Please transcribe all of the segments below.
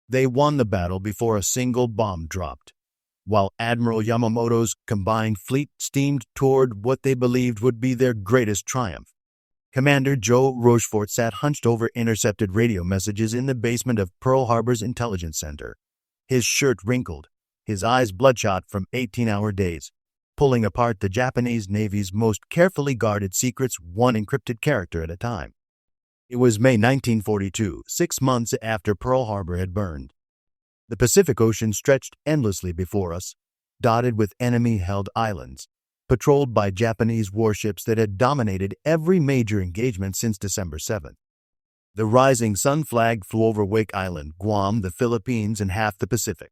They won the battle before a single bomb dropped, while Admiral Yamamoto's combined fleet steamed toward what they believed would be their greatest triumph. Commander Joe Rochefort sat hunched over intercepted radio messages in the basement of Pearl Harbor's intelligence center, his shirt wrinkled, his eyes bloodshot from 18-hour days, pulling apart the Japanese Navy's most carefully guarded secrets one encrypted character at a time. It was May 1942, 6 months after Pearl Harbor had burned. The Pacific Ocean stretched endlessly before us, dotted with enemy-held islands, patrolled by Japanese warships that had dominated every major engagement since December 7th. The rising sun flag flew over Wake Island, Guam, the Philippines, and half the Pacific.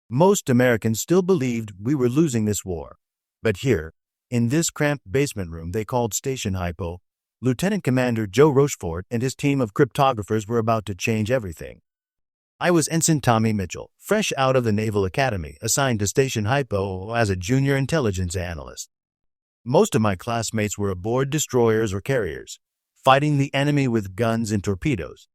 Most Americans still believed we were losing this war, but here, in this cramped basement room they called Station HYPO, Lieutenant Commander Joe Rochefort and his team of cryptographers were about to change everything. I was Ensign Tommy Mitchell, fresh out of the Naval Academy, assigned to Station HYPO as a junior intelligence analyst. Most of my classmates were aboard destroyers or carriers, fighting the enemy with guns and torpedoes.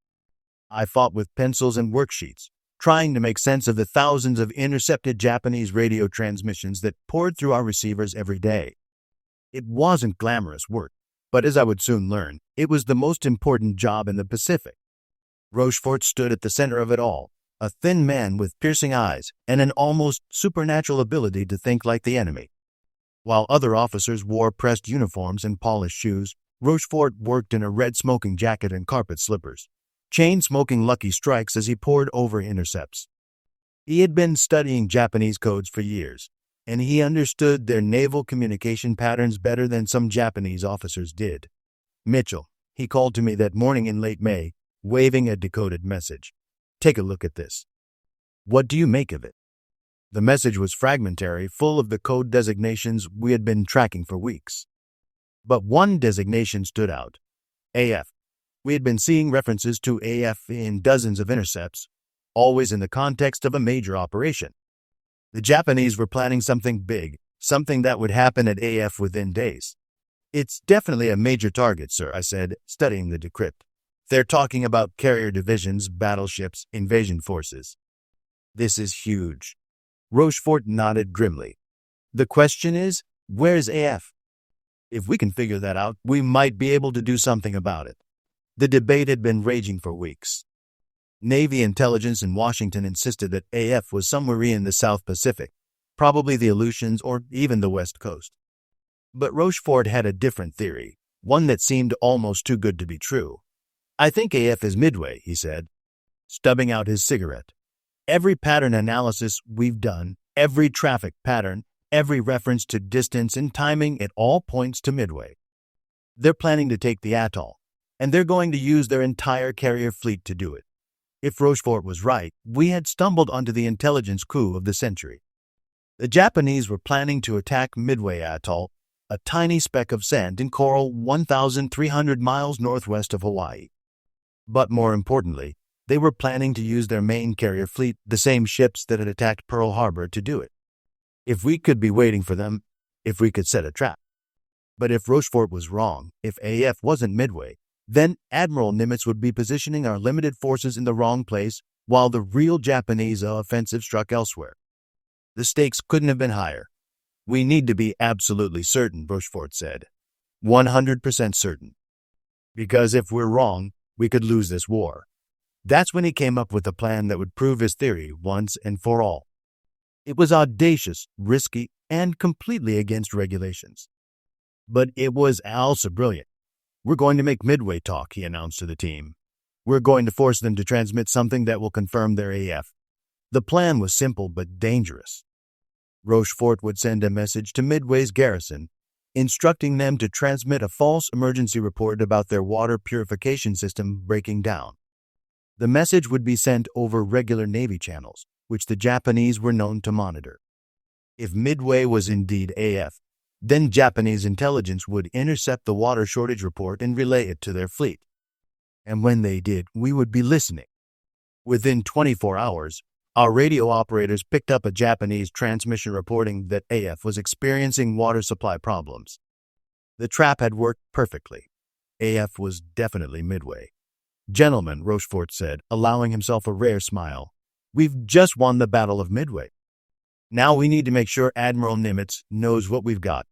I fought with pencils and worksheets, trying to make sense of the thousands of intercepted Japanese radio transmissions that poured through our receivers every day. It wasn't glamorous work, but as I would soon learn, it was the most important job in the Pacific. Rochefort stood at the center of it all, a thin man with piercing eyes and an almost supernatural ability to think like the enemy. While other officers wore pressed uniforms and polished shoes, Rochefort worked in a red smoking jacket and carpet slippers, chain-smoking Lucky Strikes as he pored over intercepts. He had been studying Japanese codes for years, and he understood their naval communication patterns better than some Japanese officers did. "Mitchell," he called to me that morning in late May, waving a decoded message. "Take a look at this. What do you make of it?" The message was fragmentary, full of the code designations we had been tracking for weeks. But one designation stood out: AF. We had been seeing references to AF in dozens of intercepts, always in the context of a major operation. The Japanese were planning something big, something that would happen at AF within days. "It's definitely a major target, sir," I said, studying the decrypt. "They're talking about carrier divisions, battleships, invasion forces." "This is huge." Rochefort nodded grimly. "The question is, where's AF? If we can figure that out, we might be able to do something about it." The debate had been raging for weeks. Navy intelligence in Washington insisted that AF was somewhere in the South Pacific, probably the Aleutians or even the West Coast. But Rochefort had a different theory, one that seemed almost too good to be true. "I think AF is Midway," he said, stubbing out his cigarette. "Every pattern analysis we've done, every traffic pattern, every reference to distance and timing, it all points to Midway. They're planning to take the atoll, and they're going to use their entire carrier fleet to do it." If Rochefort was right, we had stumbled onto the intelligence coup of the century. The Japanese were planning to attack Midway Atoll, a tiny speck of sand and coral 1,300 miles northwest of Hawaii. But more importantly, they were planning to use their main carrier fleet, the same ships that had attacked Pearl Harbor, to do it. If we could be waiting for them, if we could set a trap. But if Rochefort was wrong, if AF wasn't Midway, then Admiral Nimitz would be positioning our limited forces in the wrong place while the real Japanese offensive struck elsewhere. The stakes couldn't have been higher. "We need to be absolutely certain," Rochefort said. 100% certain. "Because if we're wrong, we could lose this war." That's when he came up with a plan that would prove his theory once and for all. It was audacious, risky, and completely against regulations. But it was also brilliant. "We're going to make Midway talk," he announced to the team. "We're going to force them to transmit something that will confirm their AF." The plan was simple but dangerous. Rochefort would send a message to Midway's garrison, instructing them to transmit a false emergency report about their water purification system breaking down. The message would be sent over regular Navy channels, which the Japanese were known to monitor. If Midway was indeed AF, then Japanese intelligence would intercept the water shortage report and relay it to their fleet. And when they did, we would be listening. Within 24 hours, our radio operators picked up a Japanese transmission reporting that AF was experiencing water supply problems. The trap had worked perfectly. AF was definitely Midway. "Gentlemen," Rochefort said, allowing himself a rare smile, We've just won the Battle of Midway. Now we need to make sure Admiral Nimitz knows what we've got.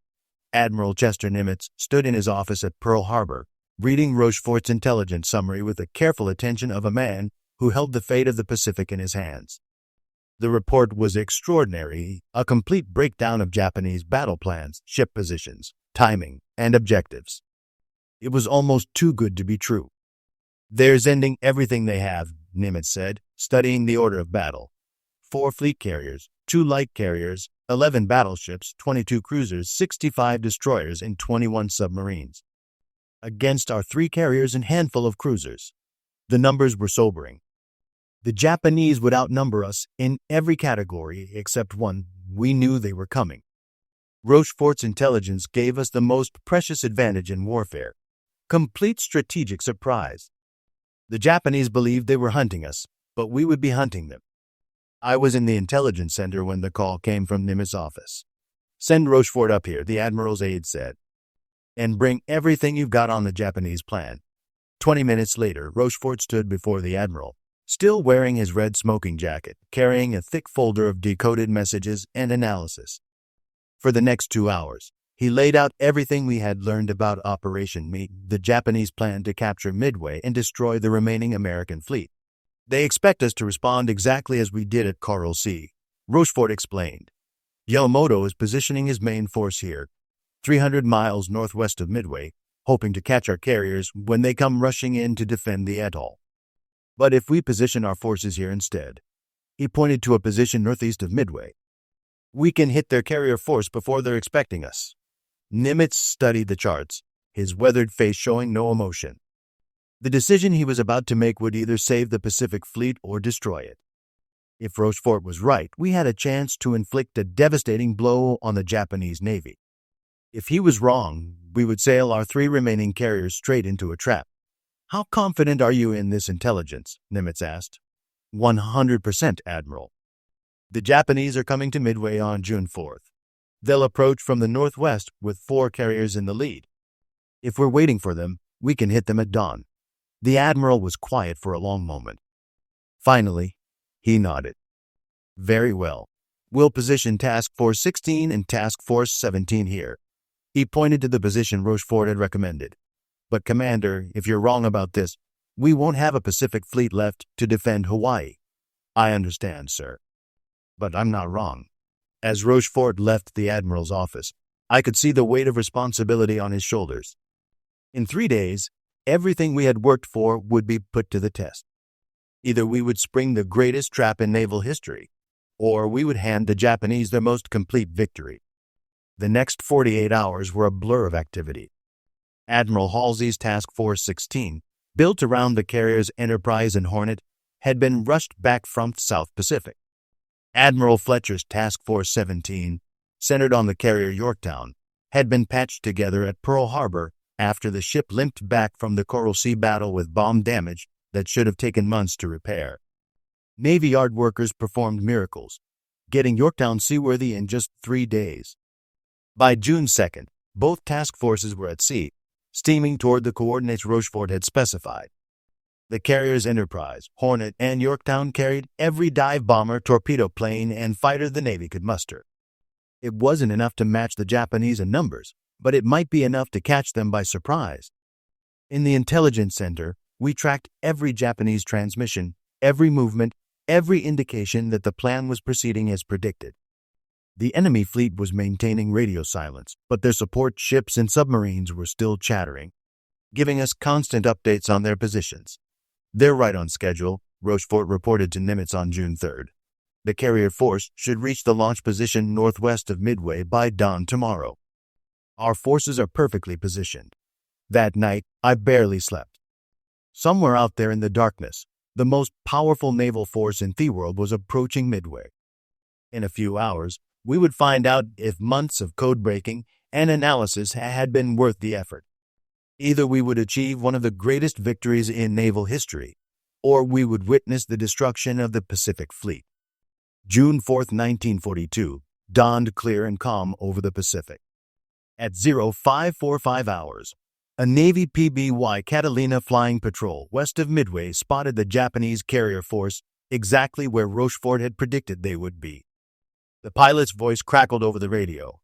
Admiral Chester Nimitz stood in his office at Pearl Harbor, reading Rochefort's intelligence summary with the careful attention of a man who held the fate of the Pacific in his hands. The report was extraordinary, a complete breakdown of Japanese battle plans, ship positions, timing, and objectives. It was almost too good to be true. "They're sending everything they have," Nimitz said, studying the order of battle. 4 fleet carriers, 2 light carriers, 11 battleships, 22 cruisers, 65 destroyers, and 21 submarines. Against our 3 carriers and handful of cruisers. The numbers were sobering. The Japanese would outnumber us in every category except one. We knew they were coming. Rochefort's intelligence gave us the most precious advantage in warfare. Complete strategic surprise. The Japanese believed they were hunting us, but we would be hunting them. I was in the intelligence center when the call came from Nimitz's office. "Send Rochefort up here," the Admiral's aide said, "and bring everything you've got on the Japanese plan." 20 minutes later, Rochefort stood before the Admiral, still wearing his red smoking jacket, carrying a thick folder of decoded messages and analysis. For the next 2 hours, he laid out everything we had learned about Operation Meet, the Japanese plan to capture Midway and destroy the remaining American fleet. "They expect us to respond exactly as we did at Coral Sea," Rochefort explained. "Yamamoto is positioning his main force here, 300 miles northwest of Midway, hoping to catch our carriers when they come rushing in to defend the atoll. But if we position our forces here instead," he pointed to a position northeast of Midway, "we can hit their carrier force before they're expecting us." Nimitz studied the charts, his weathered face showing no emotion. The decision he was about to make would either save the Pacific Fleet or destroy it. If Rochefort was right, we had a chance to inflict a devastating blow on the Japanese Navy. If he was wrong, we would sail our 3 remaining carriers straight into a trap. "How confident are you in this intelligence?" Nimitz asked. 100%, Admiral. "The Japanese are coming to Midway on June 4th. They'll approach from the northwest with 4 carriers in the lead. If we're waiting for them, we can hit them at dawn." The Admiral was quiet for a long moment. Finally, he nodded. "Very well. We'll position Task Force 16 and Task Force 17 here." He pointed to the position Rochefort had recommended. "But, Commander, if you're wrong about this, we won't have a Pacific Fleet left to defend Hawaii." "I understand, sir. But I'm not wrong." As Rochefort left the Admiral's office, I could see the weight of responsibility on his shoulders. In 3 days, everything we had worked for would be put to the test. Either we would spring the greatest trap in naval history, or we would hand the Japanese their most complete victory. The next 48 hours were a blur of activity. Admiral Halsey's Task Force 16, built around the carriers Enterprise and Hornet, had been rushed back from the South Pacific. Admiral Fletcher's Task Force 17, centered on the carrier Yorktown, had been patched together at Pearl Harbor after the ship limped back from the Coral Sea battle with bomb damage that should have taken months to repair. Navy Yard workers performed miracles, getting Yorktown seaworthy in just 3 days. By June 2nd, both task forces were at sea, steaming toward the coordinates Rochefort had specified. The carriers Enterprise, Hornet, and Yorktown carried every dive bomber, torpedo plane, and fighter the Navy could muster. It wasn't enough to match the Japanese in numbers, but it might be enough to catch them by surprise. In the intelligence center, we tracked every Japanese transmission, every movement, every indication that the plan was proceeding as predicted. The enemy fleet was maintaining radio silence, but their support ships and submarines were still chattering, giving us constant updates on their positions. "They're right on schedule," Rochefort reported to Nimitz on June 3rd. "The carrier force should reach the launch position northwest of Midway by dawn tomorrow. Our forces are perfectly positioned." That night, I barely slept. Somewhere out there in the darkness, the most powerful naval force in the world was approaching Midway. In a few hours, we would find out if months of codebreaking and analysis had been worth the effort. Either we would achieve one of the greatest victories in naval history, or we would witness the destruction of the Pacific Fleet. June 4th, 1942, dawned clear and calm over the Pacific. At 0545 hours, a Navy PBY Catalina flying patrol west of Midway spotted the Japanese carrier force exactly where Rochefort had predicted they would be. The pilot's voice crackled over the radio.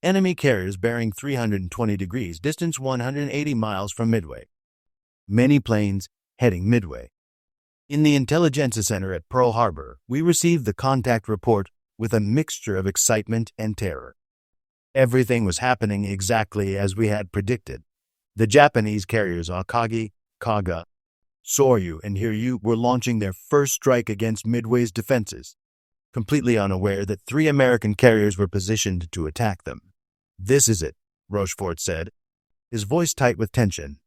Enemy carriers bearing 320 degrees, distance 180 miles from Midway. Many planes heading Midway. In the Intelligence Center at Pearl Harbor, we received the contact report with a mixture of excitement and terror. Everything was happening exactly as we had predicted. The Japanese carriers Akagi, Kaga, Soryu, and Hiryu were launching their first strike against Midway's defenses, completely unaware that 3 American carriers were positioned to attack them. "This is it," Rochefort said, his voice tight with tension.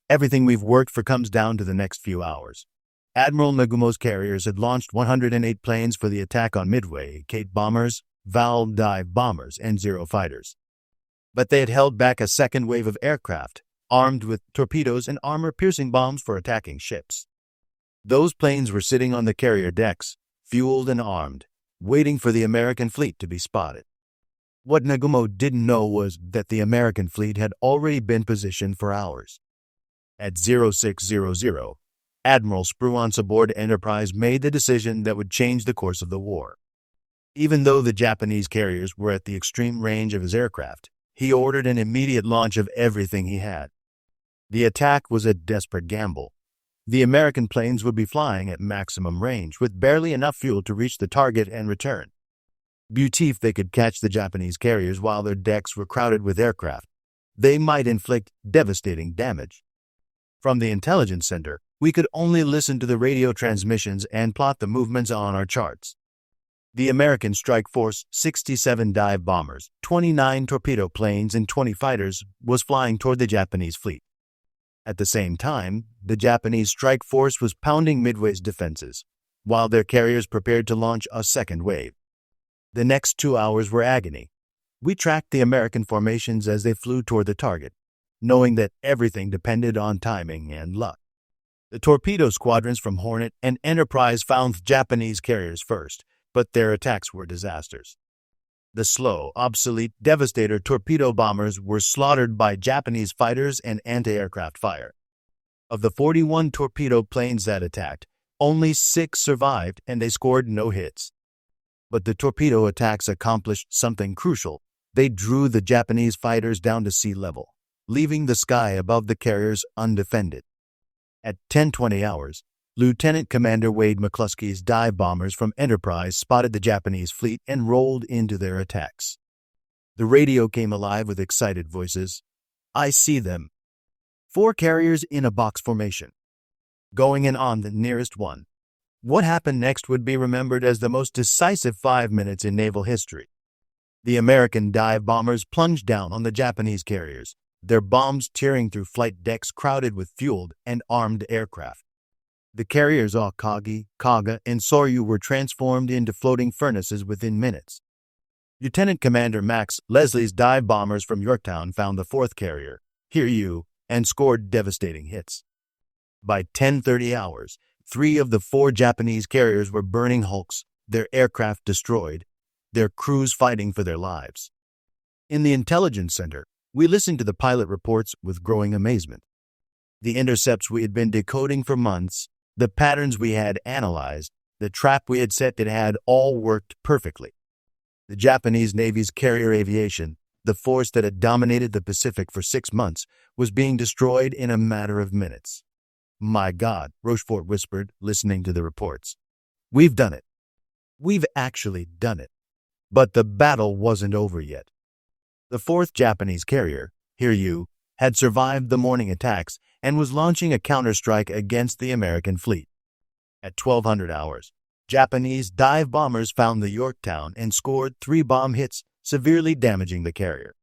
"Everything we've worked for comes down to the next few hours." Admiral Nagumo's carriers had launched 108 planes for the attack on Midway, Kate bombers, Val dive bombers, and Zero fighters. But they had held back a second wave of aircraft, armed with torpedoes and armor-piercing bombs for attacking ships. Those planes were sitting on the carrier decks, fueled and armed, waiting for the American fleet to be spotted. What Nagumo didn't know was that the American fleet had already been positioned for hours. At 0600, Admiral Spruance aboard Enterprise made the decision that would change the course of the war. Even though the Japanese carriers were at the extreme range of his aircraft, he ordered an immediate launch of everything he had. The attack was a desperate gamble. The American planes would be flying at maximum range, with barely enough fuel to reach the target and return. If they could catch the Japanese carriers while their decks were crowded with aircraft, they might inflict devastating damage. From the Intelligence Center, we could only listen to the radio transmissions and plot the movements on our charts. The American Strike Force, 67 dive bombers, 29 torpedo planes, and 20 fighters, was flying toward the Japanese fleet. At the same time, the Japanese Strike Force was pounding Midway's defenses, while their carriers prepared to launch a second wave. The next 2 hours were agony. We tracked the American formations as they flew toward the target, knowing that everything depended on timing and luck. The torpedo squadrons from Hornet and Enterprise found Japanese carriers first, but their attacks were disasters. The slow, obsolete Devastator torpedo bombers were slaughtered by Japanese fighters and anti-aircraft fire. Of the 41 torpedo planes that attacked, only 6 survived and they scored no hits. But the torpedo attacks accomplished something crucial. They drew the Japanese fighters down to sea level, leaving the sky above the carriers undefended. At 10:20 hours, Lieutenant Commander Wade McCluskey's dive bombers from Enterprise spotted the Japanese fleet and rolled into their attacks. The radio came alive with excited voices. "I see them. 4 carriers in a box formation, going in on the nearest one." What happened next would be remembered as the most decisive 5 minutes in naval history. The American dive bombers plunged down on the Japanese carriers, their bombs tearing through flight decks crowded with fueled and armed aircraft. The carriers Akagi, Kaga, and Soryu were transformed into floating furnaces within minutes. Lieutenant Commander Max Leslie's dive bombers from Yorktown found the 4th carrier, Hiryu, and scored devastating hits. By 10:30 hours, 3 of the 4 Japanese carriers were burning hulks, their aircraft destroyed, their crews fighting for their lives. In the Intelligence Center, we listened to the pilot reports with growing amazement. The intercepts we had been decoding for months, the patterns we had analyzed, the trap we had set, it had all worked perfectly. The Japanese Navy's carrier aviation, the force that had dominated the Pacific for 6 months, was being destroyed in a matter of minutes. "My God," Rochefort whispered, listening to the reports. "We've done it. We've actually done it." But the battle wasn't over yet. The 4th Japanese carrier, Hiryu, had survived the morning attacks and was launching a counterstrike against the American fleet. At 1200 hours, Japanese dive bombers found the Yorktown and scored 3 bomb hits, severely damaging the carrier.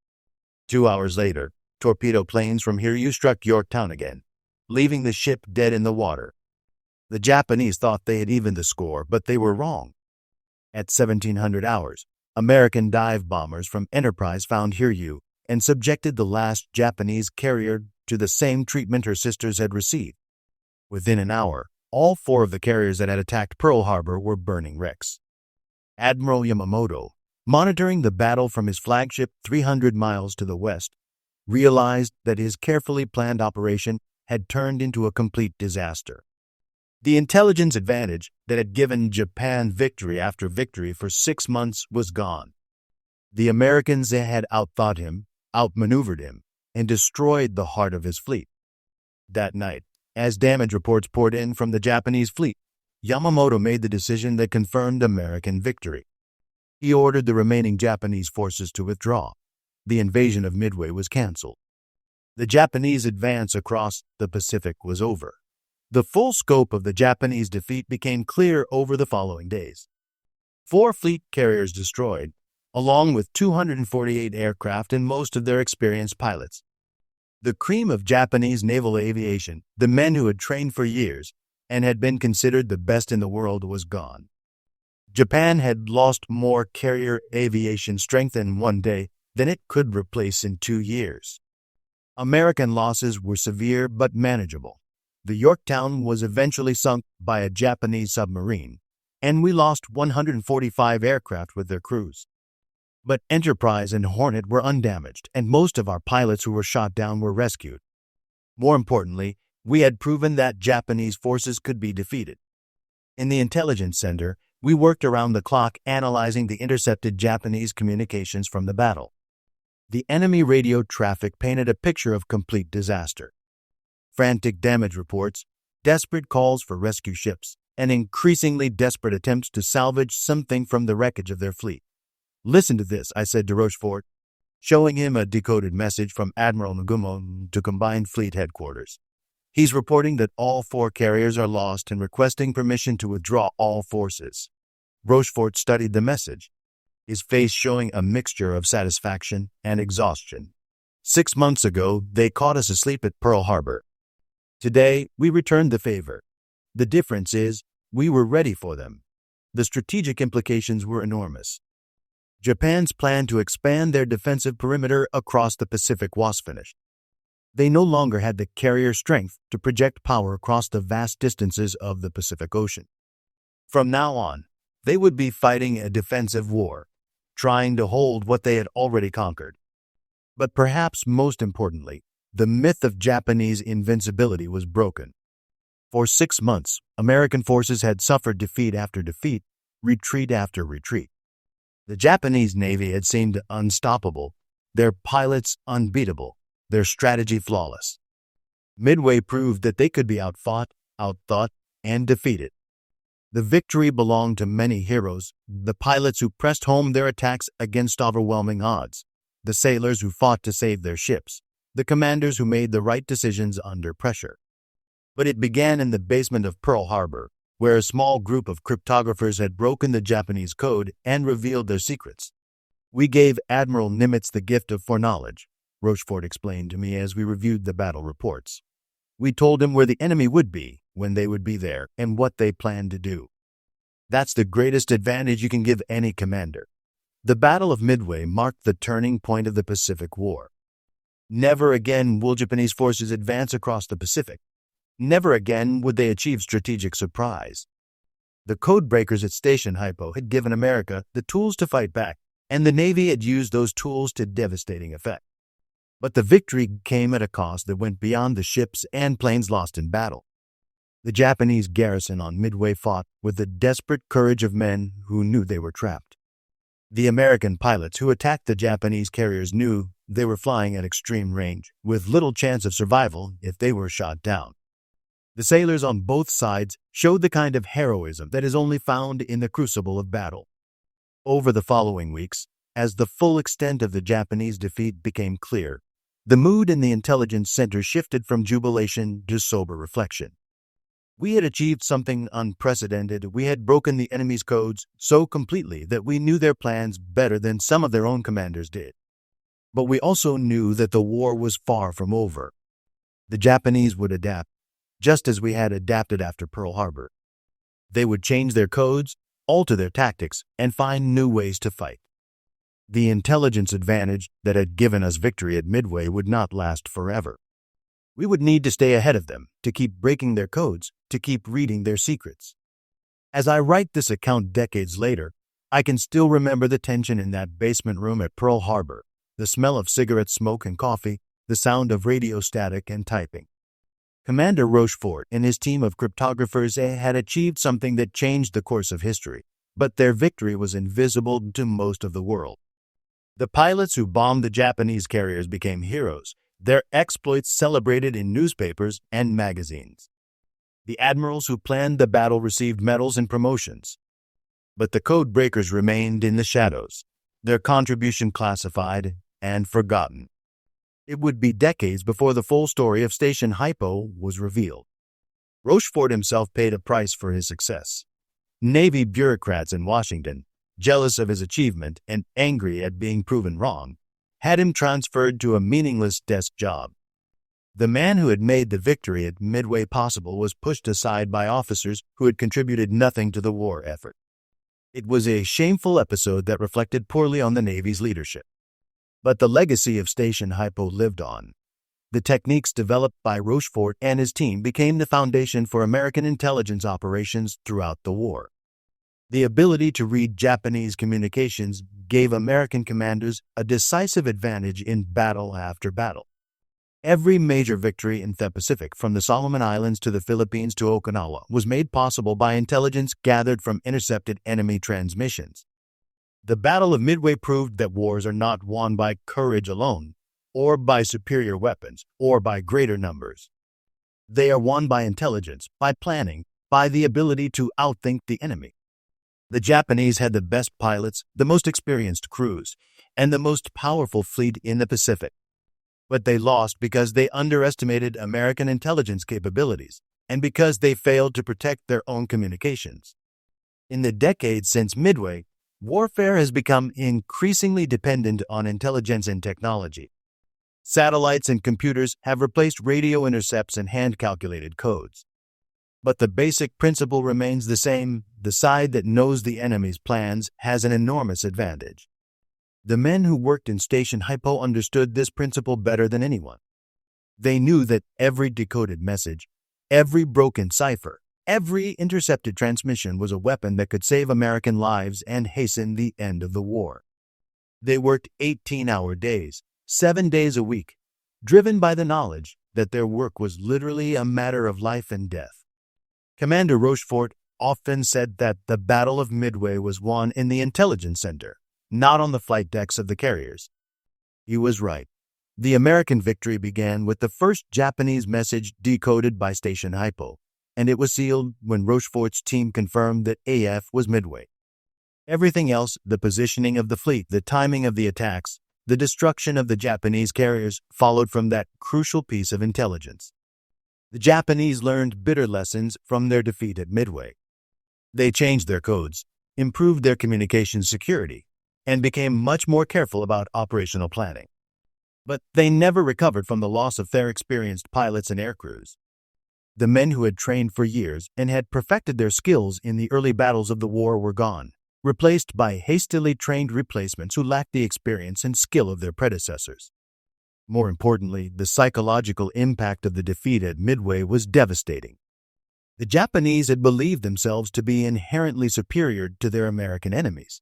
2 hours later, torpedo planes from Hiryu struck Yorktown again, leaving the ship dead in the water. The Japanese thought they had evened the score, but they were wrong. At 1700 hours, American dive bombers from Enterprise found Hiryu and subjected the last Japanese carrier to the same treatment her sisters had received. Within an hour, all 4 of the carriers that had attacked Pearl Harbor were burning wrecks. Admiral Yamamoto, monitoring the battle from his flagship 300 miles to the west, realized that his carefully planned operation had turned into a complete disaster. The intelligence advantage that had given Japan victory after victory for 6 months was gone. The Americans had outthought him, outmaneuvered him, and destroyed the heart of his fleet. That night, as damage reports poured in from the Japanese fleet, Yamamoto made the decision that confirmed American victory. He ordered the remaining Japanese forces to withdraw. The invasion of Midway was canceled. The Japanese advance across the Pacific was over. The full scope of the Japanese defeat became clear over the following days. 4 fleet carriers destroyed, along with 248 aircraft and most of their experienced pilots. The cream of Japanese naval aviation, the men who had trained for years and had been considered the best in the world, was gone. Japan had lost more carrier aviation strength in one day than it could replace in 2 years. American losses were severe but manageable. The Yorktown was eventually sunk by a Japanese submarine, and we lost 145 aircraft with their crews. But Enterprise and Hornet were undamaged, and most of our pilots who were shot down were rescued. More importantly, we had proven that Japanese forces could be defeated. In the intelligence center, we worked around the clock analyzing the intercepted Japanese communications from the battle. The enemy radio traffic painted a picture of complete disaster. Frantic damage reports, desperate calls for rescue ships, and increasingly desperate attempts to salvage something from the wreckage of their fleet. "Listen to this," I said to Rochefort, showing him a decoded message from Admiral Yamamoto to Combined Fleet Headquarters. He's reporting that all 4 carriers are lost and requesting permission to withdraw all forces. Rochefort studied the message, his face showing a mixture of satisfaction and exhaustion. 6 months ago, they caught us asleep at Pearl Harbor. Today, we returned the favor. The difference is, we were ready for them. The strategic implications were enormous. Japan's plan to expand their defensive perimeter across the Pacific was finished. They no longer had the carrier strength to project power across the vast distances of the Pacific Ocean. From now on, they would be fighting a defensive war, trying to hold what they had already conquered. But perhaps most importantly, the myth of Japanese invincibility was broken. For 6 months, American forces had suffered defeat after defeat, retreat after retreat. The Japanese Navy had seemed unstoppable, their pilots unbeatable, their strategy flawless. Midway proved that they could be outfought, outthought, and defeated. The victory belonged to many heroes, the pilots who pressed home their attacks against overwhelming odds, the sailors who fought to save their ships, the commanders who made the right decisions under pressure. But it began in the basement of Pearl Harbor, where a small group of cryptographers had broken the Japanese code and revealed their secrets. "We gave Admiral Nimitz the gift of foreknowledge," Rochefort explained to me as we reviewed the battle reports. "We told him where the enemy would be, when they would be there, and what they planned to do. That's the greatest advantage you can give any commander." The Battle of Midway marked the turning point of the Pacific War. Never again will Japanese forces advance across the Pacific. Never again would they achieve strategic surprise. The Codebreakers at Station HYPO had given America the tools to fight back, and the Navy had used those tools to devastating effect. But the victory came at a cost that went beyond the ships and planes lost in battle. The Japanese garrison on Midway fought with the desperate courage of men who knew they were trapped. The American pilots who attacked the Japanese carriers knew they were flying at extreme range, with little chance of survival if they were shot down. The sailors on both sides showed the kind of heroism that is only found in the crucible of battle. Over the following weeks, as the full extent of the Japanese defeat became clear, the mood in the intelligence center shifted from jubilation to sober reflection. We had achieved something unprecedented. We had broken the enemy's codes so completely that we knew their plans better than some of their own commanders did. But we also knew that the war was far from over. The Japanese would adapt, just as we had adapted after Pearl Harbor. They would change their codes, alter their tactics, and find new ways to fight. The intelligence advantage that had given us victory at Midway would not last forever. We would need to stay ahead of them, to keep breaking their codes, to keep reading their secrets. As I write this account decades later, I can still remember the tension in that basement room at Pearl Harbor, the smell of cigarette smoke and coffee, the sound of radio static and typing. Commander Rochefort and his team of cryptographers had achieved something that changed the course of history, but their victory was invisible to most of the world. The pilots who bombed the Japanese carriers became heroes, their exploits celebrated in newspapers and magazines. The admirals who planned the battle received medals and promotions. But the codebreakers remained in the shadows, their contribution classified and forgotten. It would be decades before the full story of Station HYPO was revealed. Rochefort himself paid a price for his success. Navy bureaucrats in Washington, jealous of his achievement and angry at being proven wrong, had him transferred to a meaningless desk job. The man who had made the victory at Midway possible was pushed aside by officers who had contributed nothing to the war effort. It was a shameful episode that reflected poorly on the Navy's leadership. But the legacy of Station HYPO lived on. The techniques developed by Rochefort and his team became the foundation for American intelligence operations throughout the war. The ability to read Japanese communications gave American commanders a decisive advantage in battle after battle. Every major victory in the Pacific, from the Solomon Islands to the Philippines to Okinawa, was made possible by intelligence gathered from intercepted enemy transmissions. The Battle of Midway proved that wars are not won by courage alone, or by superior weapons, or by greater numbers. They are won by intelligence, by planning, by the ability to outthink the enemy. The Japanese had the best pilots, the most experienced crews, and the most powerful fleet in the Pacific. But they lost because they underestimated American intelligence capabilities, and because they failed to protect their own communications. In the decades since Midway, warfare has become increasingly dependent on intelligence and technology. Satellites and computers have replaced radio intercepts and hand-calculated codes. But the basic principle remains the same: the side that knows the enemy's plans has an enormous advantage. The men who worked in Station HYPO understood this principle better than anyone. They knew that every decoded message, every broken cipher, every intercepted transmission was a weapon that could save American lives and hasten the end of the war. They worked 18-hour days, 7 days a week, driven by the knowledge that their work was literally a matter of life and death. Commander Rochefort often said that the Battle of Midway was won in the intelligence center, not on the flight decks of the carriers. He was right. The American victory began with the first Japanese message decoded by Station HYPO, and it was sealed when Rochefort's team confirmed that AF was Midway. Everything else, the positioning of the fleet, the timing of the attacks, the destruction of the Japanese carriers, followed from that crucial piece of intelligence. The Japanese learned bitter lessons from their defeat at Midway. They changed their codes, improved their communication security, and became much more careful about operational planning. But they never recovered from the loss of their experienced pilots and aircrews. The men who had trained for years and had perfected their skills in the early battles of the war were gone, replaced by hastily trained replacements who lacked the experience and skill of their predecessors. More importantly, the psychological impact of the defeat at Midway was devastating. The Japanese had believed themselves to be inherently superior to their American enemies.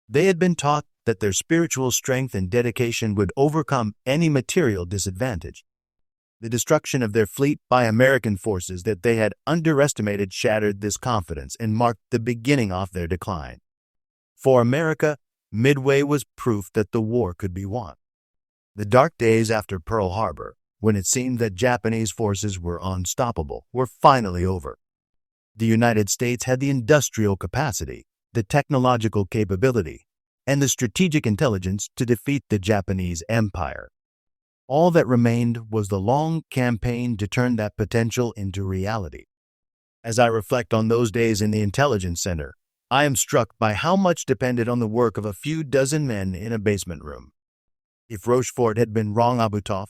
They had been taught that their spiritual strength and dedication would overcome any material disadvantage. The destruction of their fleet by American forces that they had underestimated shattered this confidence and marked the beginning of their decline. For America, Midway was proof that the war could be won. The dark days after Pearl Harbor, when it seemed that Japanese forces were unstoppable, were finally over. The United States had the industrial capacity, the technological capability, and the strategic intelligence to defeat the Japanese Empire. All that remained was the long campaign to turn that potential into reality. As I reflect on those days in the intelligence center, I am struck by how much depended on the work of a few dozen men in a basement room. If Rochefort had been wrong about Butov,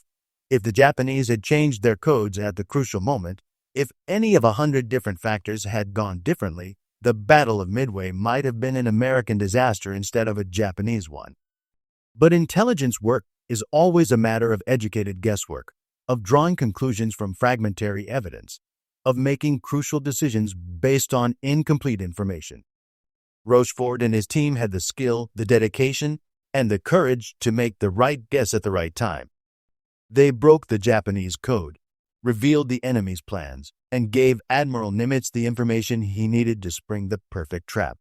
if the Japanese had changed their codes at the crucial moment, if any of 100 different factors had gone differently, the Battle of Midway might have been an American disaster instead of a Japanese one. But intelligence work is always a matter of educated guesswork, of drawing conclusions from fragmentary evidence, of making crucial decisions based on incomplete information. Rochefort and his team had the skill, the dedication, and the courage to make the right guess at the right time. They broke the Japanese code, revealed the enemy's plans, and gave Admiral Nimitz the information he needed to spring the perfect trap.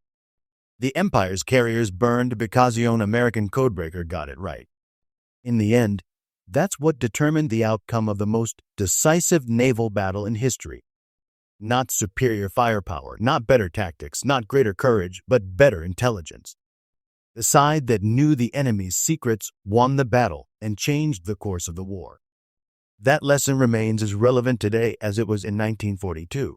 The Empire's carriers burned because the American codebreaker got it right. In the end, that's what determined the outcome of the most decisive naval battle in history. Not superior firepower, not better tactics, not greater courage, but better intelligence. The side that knew the enemy's secrets won the battle and changed the course of the war. That lesson remains as relevant today as it was in 1942.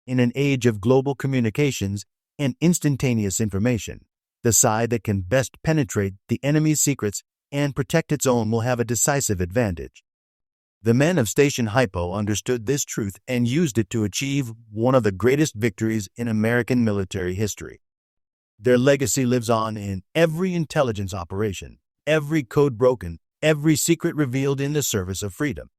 In an age of global communications and instantaneous information, the side that can best penetrate the enemy's secrets and protect its own will have a decisive advantage. The men of Station HYPO understood this truth and used it to achieve one of the greatest victories in American military history. Their legacy lives on in every intelligence operation, every code broken, every secret revealed in the service of freedom.